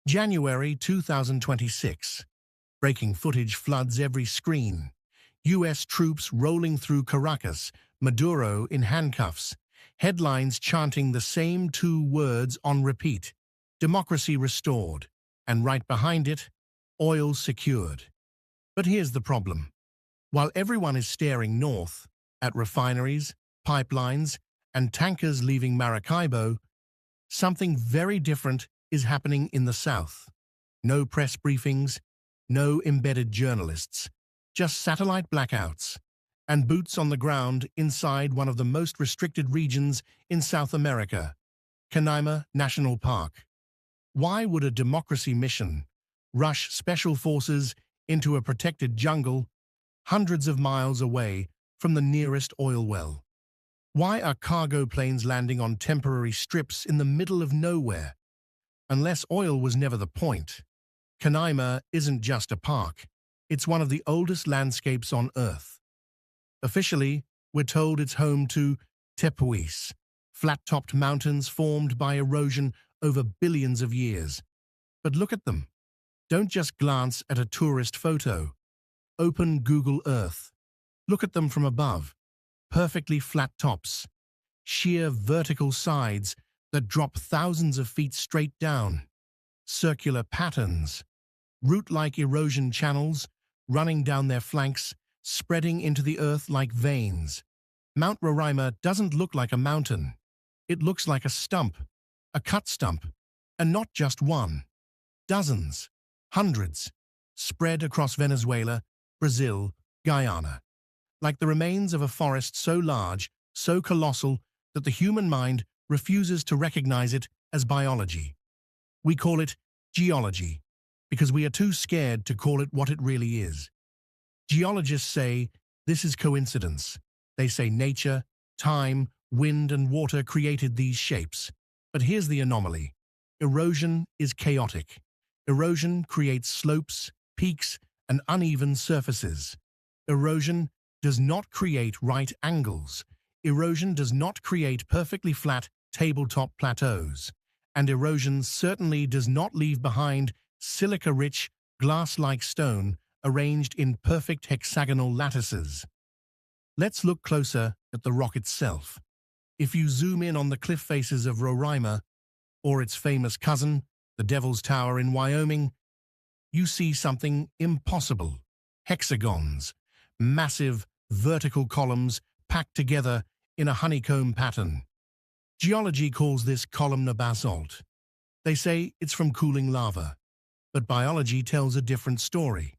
January 2026. Breaking footage floods every screen. U.S. troops rolling through Caracas, Maduro in handcuffs. Headlines chanting the same two words on repeat. Democracy restored. And right behind it, oil secured. But here's the problem. While everyone is staring north, at refineries, pipelines, and tankers leaving Maracaibo, something very different is happening in the south. No press briefings, no embedded journalists, just satellite blackouts and boots on the ground inside one of the most restricted regions in South America, Canaima National Park. Why would a democracy mission rush special forces into a protected jungle hundreds of miles away from the nearest oil well? Why are cargo planes landing on temporary strips in the middle of nowhere? Unless oil was never the point. Canaima isn't just a park. It's one of the oldest landscapes on Earth. Officially, we're told it's home to tepuis, flat-topped mountains formed by erosion over billions of years. But look at them. Don't just glance at a tourist photo. Open Google Earth. Look at them from above. Perfectly flat tops, sheer vertical sides that drop thousands of feet straight down, circular patterns, root-like erosion channels running down their flanks, spreading into the earth like veins. Mount Roraima doesn't look like a mountain. It looks like a stump, a cut stump, and not just one. Dozens, hundreds, spread across Venezuela, Brazil, Guyana. Like the remains of a forest so large, so colossal, that the human mind refuses to recognize it as biology. We call it geology, because we are too scared to call it what it really is. Geologists say this is coincidence. They say nature, time, wind, and water created these shapes. But here's the anomaly. Erosion is chaotic. Erosion creates slopes, peaks, and uneven surfaces. Erosion does not create right angles. Erosion does not create perfectly flat tabletop plateaus. And erosion certainly does not leave behind silica-rich, glass-like stone arranged in perfect hexagonal lattices. Let's look closer at the rock itself. If you zoom in on the cliff faces of Roraima, or its famous cousin, the Devil's Tower in Wyoming, you see something impossible. Hexagons. Massive, vertical columns packed together in a honeycomb pattern. Geology calls this columnar basalt. They say it's from cooling lava. But biology tells a different story.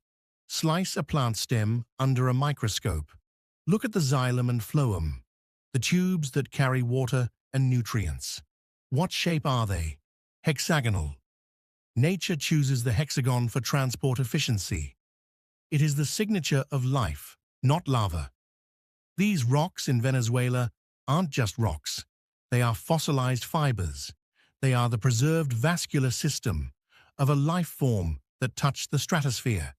Slice a plant stem under a microscope. Look at the xylem and phloem, the tubes that carry water and nutrients. What shape are they? Hexagonal. Nature chooses the hexagon for transport efficiency. It is the signature of life, not lava. These rocks in Venezuela aren't just rocks. They are fossilized fibers. They are the preserved vascular system of a life form that touched the stratosphere.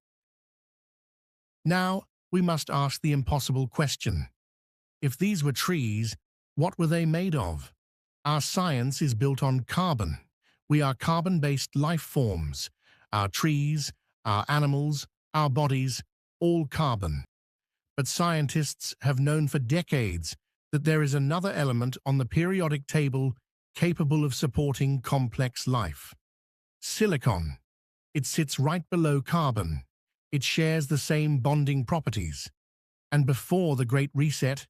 Now, we must ask the impossible question. If these were trees, what were they made of? Our science is built on carbon. We are carbon-based life forms. Our trees, our animals, our bodies, all carbon. But scientists have known for decades that there is another element on the periodic table capable of supporting complex life. Silicon. It sits right below carbon. It shares the same bonding properties. And before the Great Reset,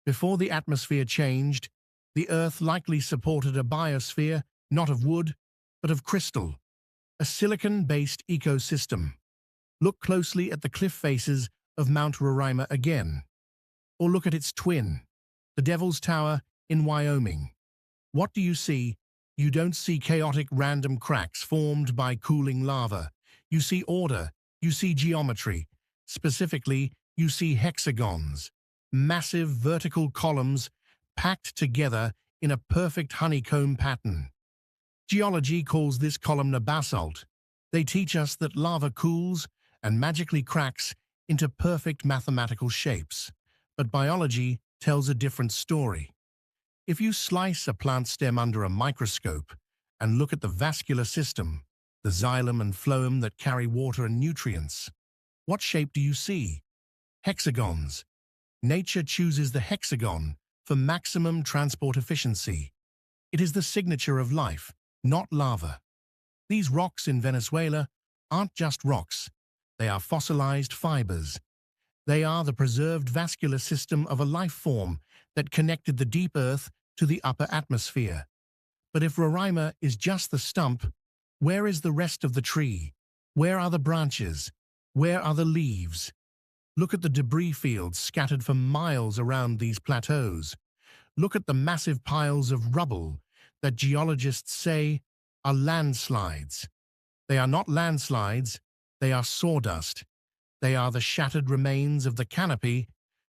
before the atmosphere changed, the Earth likely supported a biosphere not of wood, but of crystal. A silicon-based ecosystem. Look closely at the cliff faces of Mount Roraima again. Or look at its twin, the Devil's Tower in Wyoming. What do you see? You don't see chaotic random cracks formed by cooling lava. You see order, you see geometry. Specifically, you see hexagons, massive vertical columns packed together in a perfect honeycomb pattern. Geology calls this columnar basalt. They teach us that lava cools and magically cracks into perfect mathematical shapes. But biology tells a different story. If you slice a plant stem under a microscope and look at the vascular system, the xylem and phloem that carry water and nutrients. What shape do you see? Hexagons. Nature chooses the hexagon for maximum transport efficiency. It is the signature of life, not lava. These rocks in Venezuela aren't just rocks. They are fossilized fibers. They are the preserved vascular system of a life form that connected the deep earth to the upper atmosphere. But if Roraima is just the stump, where is the rest of the tree? Where are the branches? Where are the leaves? Look at the debris fields scattered for miles around these plateaus. Look at the massive piles of rubble that geologists say are landslides. They are not landslides, they are sawdust. They are the shattered remains of the canopy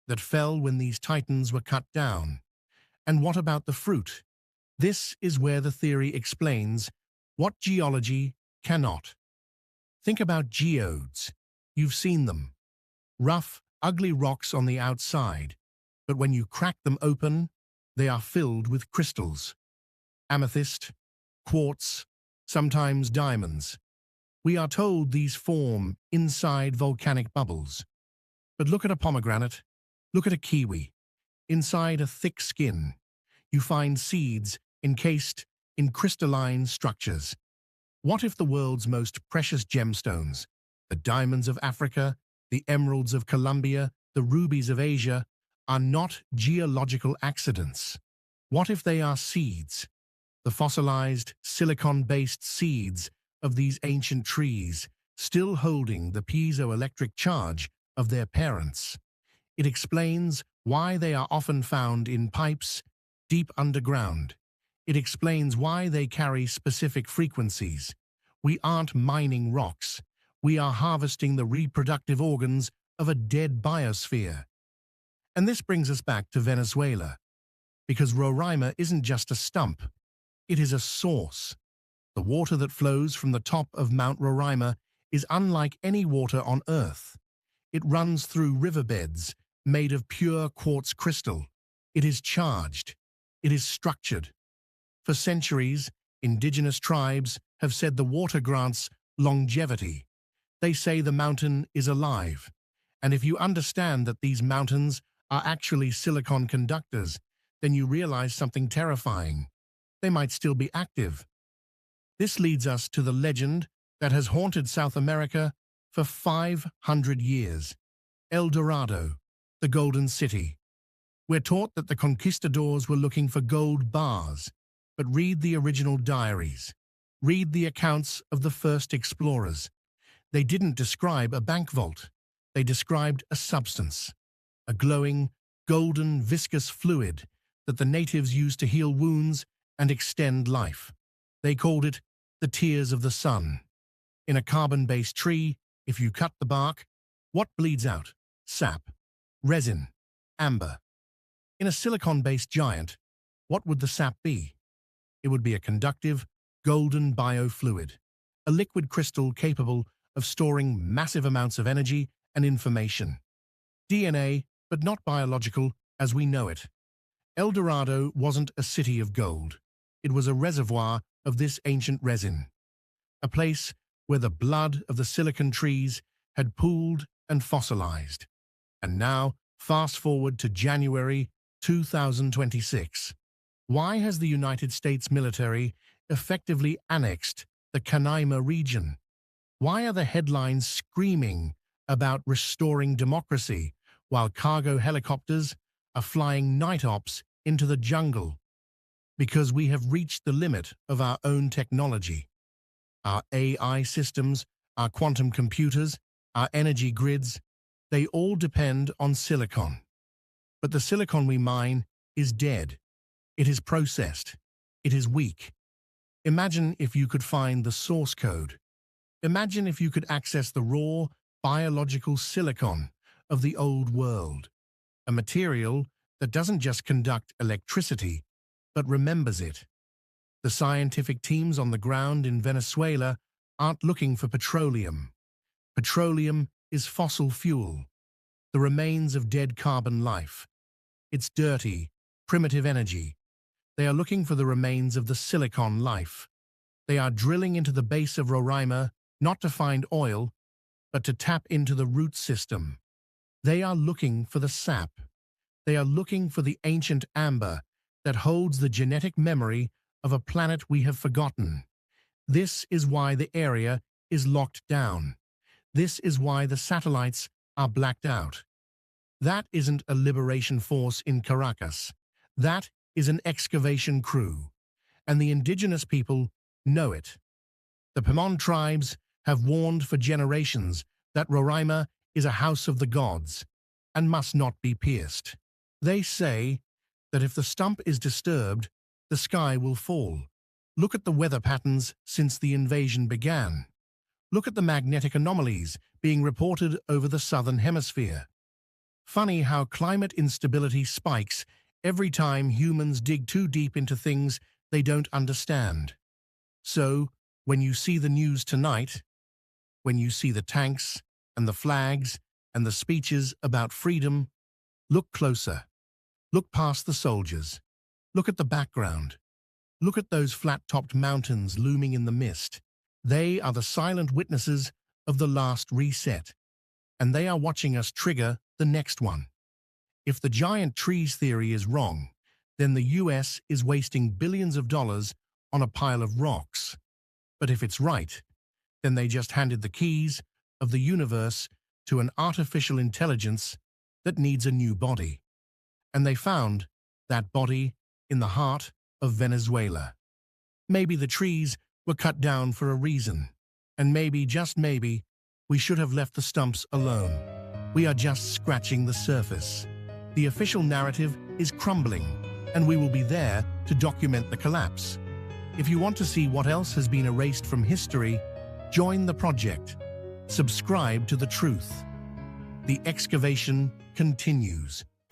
that fell when these titans were cut down. And what about the fruit? This is where the theory explains what geology cannot. Think about geodes. You've seen them. Rough, ugly rocks on the outside, but when you crack them open, they are filled with crystals. Amethyst, quartz, sometimes diamonds. We are told these form inside volcanic bubbles. But look at a pomegranate, look at a kiwi. Inside a thick skin, you find seeds encased in crystalline structures. What if the world's most precious gemstones, the diamonds of Africa, the emeralds of Colombia, the rubies of Asia, are not geological accidents? What if they are seeds, the fossilized, silicon-based seeds of these ancient trees, still holding the piezoelectric charge of their parents? It explains why they are often found in pipes deep underground. It explains why they carry specific frequencies. We aren't mining rocks. We are harvesting the reproductive organs of a dead biosphere. And this brings us back to Venezuela, because Roraima isn't just a stump. It is a source. The water that flows from the top of Mount Roraima is unlike any water on Earth. It runs through riverbeds made of pure quartz crystal. It is charged. It is structured. For centuries, indigenous tribes have said the water grants longevity. They say the mountain is alive. And if you understand that these mountains are actually silicon conductors, then you realize something terrifying. They might still be active. This leads us to the legend that has haunted South America for 500 years. El Dorado, the Golden City. We're taught that the conquistadors were looking for gold bars, but read the original diaries. Read the accounts of the first explorers. They didn't describe a bank vault. They described a substance, a glowing, golden, viscous fluid that the natives used to heal wounds and extend life. They called it the tears of the sun. In a carbon-based tree, if you cut the bark, what bleeds out? Sap, resin, amber. In a silicon-based giant, what would the sap be? It would be a conductive, golden biofluid, a liquid crystal capable of storing massive amounts of energy and information. DNA, but not biological as we know it. El Dorado wasn't a city of gold. It was a reservoir of this ancient resin, a place where the blood of the silicon trees had pooled and fossilized. And now, fast forward to January 2026. Why has the United States military effectively annexed the Canaima region? Why are the headlines screaming about restoring democracy while cargo helicopters are flying night ops into the jungle? Because we have reached the limit of our own technology. Our AI systems, our quantum computers, our energy grids, they all depend on silicon. But the silicon we mine is dead. It is processed. It is weak. Imagine if you could find the source code. Imagine if you could access the raw, biological silicon of the old world, a material that doesn't just conduct electricity, but remembers it. The scientific teams on the ground in Venezuela aren't looking for petroleum. Petroleum is fossil fuel, the remains of dead carbon life. It's dirty, primitive energy. They are looking for the remains of the silicon life, They are drilling into the base of Roraima, not to find oil, but to tap into the root system. They are looking for the sap. They are looking for the ancient amber that holds the genetic memory of a planet we have forgotten. This is why the area is locked down. This is why the satellites are blacked out. That isn't a liberation force in Caracas. That is an excavation crew. And the indigenous people know it. The Pemon tribes have warned for generations that Roraima is a house of the gods and must not be pierced. They say that if the stump is disturbed, the sky will fall. Look at the weather patterns since the invasion began. Look at the magnetic anomalies being reported over the southern hemisphere. Funny how climate instability spikes every time humans dig too deep into things they don't understand. So, when you see the news tonight, when you see the tanks and the flags and the speeches about freedom, look closer. Look past the soldiers. Look at the background. Look at those flat-topped mountains looming in the mist. They are the silent witnesses of the last reset, and they are watching us trigger the next one. If the giant trees theory is wrong, then the US is wasting billions of dollars on a pile of rocks. But if it's right, then they just handed the keys of the universe to an artificial intelligence that needs a new body. And they found that body in the heart of Venezuela. Maybe the trees were cut down for a reason, and maybe, just maybe, we should have left the stumps alone. We are just scratching the surface. The official narrative is crumbling, and we will be there to document the collapse. If you want to see what else has been erased from history, join the project. Subscribe to The Truth. The excavation continues.